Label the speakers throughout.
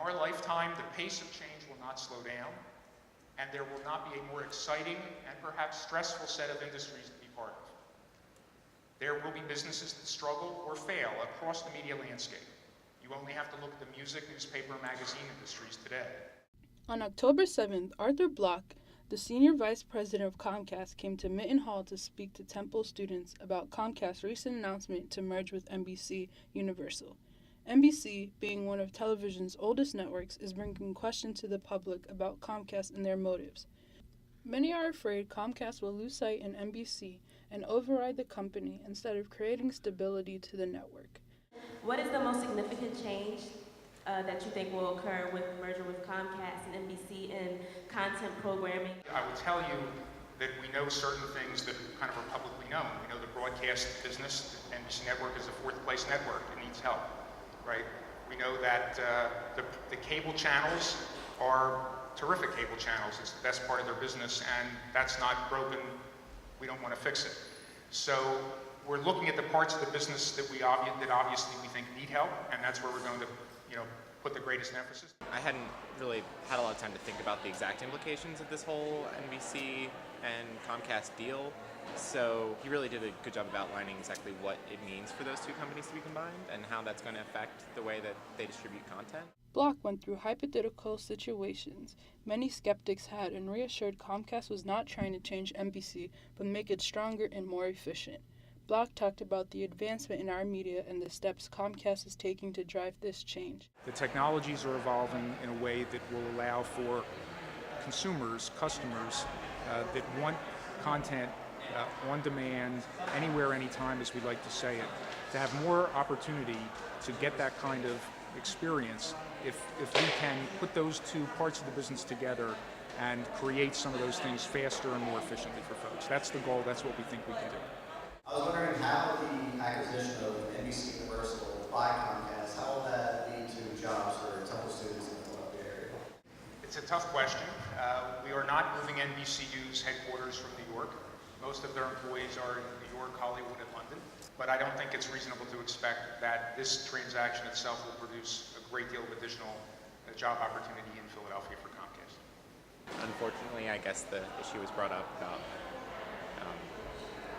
Speaker 1: our lifetime, the pace of change will not slow down, and there will not be a more exciting and perhaps stressful set of industries to be part of. There will be businesses that struggle or fail across the media landscape. You only have to look at the music, newspaper, and magazine industries today.
Speaker 2: On October 7th, Arthur Block, the Senior Vice President of Comcast, came to Mitten Hall to speak to Temple students about Comcast's recent announcement to merge with NBC Universal. NBC, being one of television's oldest networks, is bringing questions to the public about Comcast and their motives. Many are afraid Comcast will lose sight in NBC and override the company instead of creating stability to the network.
Speaker 3: What is the most significant change that you think will occur with merger with Comcast and NBC in content programming?
Speaker 1: I will tell you that we know certain things that kind of are publicly known. We know the broadcast business, the NBC network is a fourth place network. It needs help, right? We know that the cable channels are terrific cable channels. It's the best part of their business, and that's not broken. We don't want to fix it. So we're looking at the parts of the business that obviously we think need help, and that's where we're going to put the greatest emphasis.
Speaker 4: I hadn't really had a lot of time to think about the exact implications of this whole NBC and Comcast deal, so he really did a good job of outlining exactly what it means for those two companies to be combined and how that's going to affect the way that they distribute content.
Speaker 2: Block went through hypothetical situations many skeptics had and reassured Comcast was not trying to change NBC but make it stronger and more efficient. Block talked about the advancement in our media and the steps Comcast is taking to drive this change.
Speaker 1: The technologies are evolving in a way that will allow for consumers, customers that want content on demand, anywhere, anytime, as we like to say it, to have more opportunity to get that kind of experience if we can put those two parts of the business together and create some of those things faster and more efficiently for folks. That's the goal. That's what we think we can do.
Speaker 5: I was wondering how the acquisition of NBC Universal by Comcast, how will that lead to jobs for Temple students in the Philadelphia area?
Speaker 1: It's a tough question. We are not moving NBCU's headquarters from New York. Most of their employees are in New York, Hollywood, and London. But I don't think it's reasonable to expect that this transaction itself will produce a great deal of additional job opportunity in Philadelphia for Comcast.
Speaker 4: Unfortunately, I guess the issue was brought up about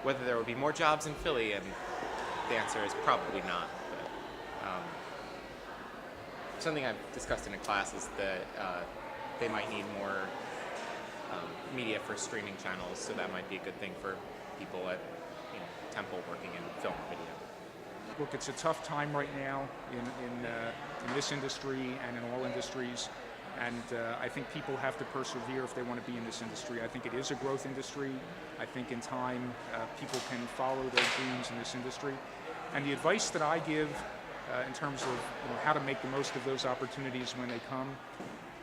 Speaker 4: whether there would be more jobs in Philly, and the answer is probably not. But something I've discussed in a class is that they might need more media for streaming channels, so that might be a good thing for people at Temple working in film and video.
Speaker 1: Look, it's a tough time right now in this industry and in all industries. And I think people have to persevere if they want to be in this industry. I think it is a growth industry. I think in time people can follow their dreams in this industry. And the advice that I give in terms of how to make the most of those opportunities when they come,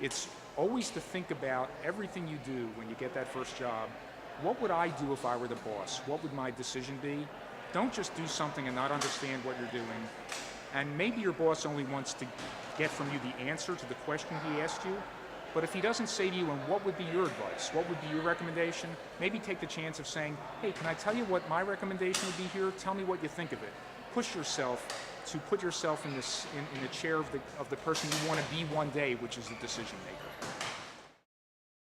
Speaker 1: it's always to think about everything you do when you get that first job. What would I do if I were the boss? What would my decision be? Don't just do something and not understand what you're doing. And maybe your boss only wants to get from you the answer to the question he asked you, but if he doesn't say to you, and what would be your advice? What would be your recommendation? Maybe take the chance of saying, hey, can I tell you what my recommendation would be here? Tell me what you think of it. Push yourself to put yourself in the chair of the person you want to be one day, which is the decision maker.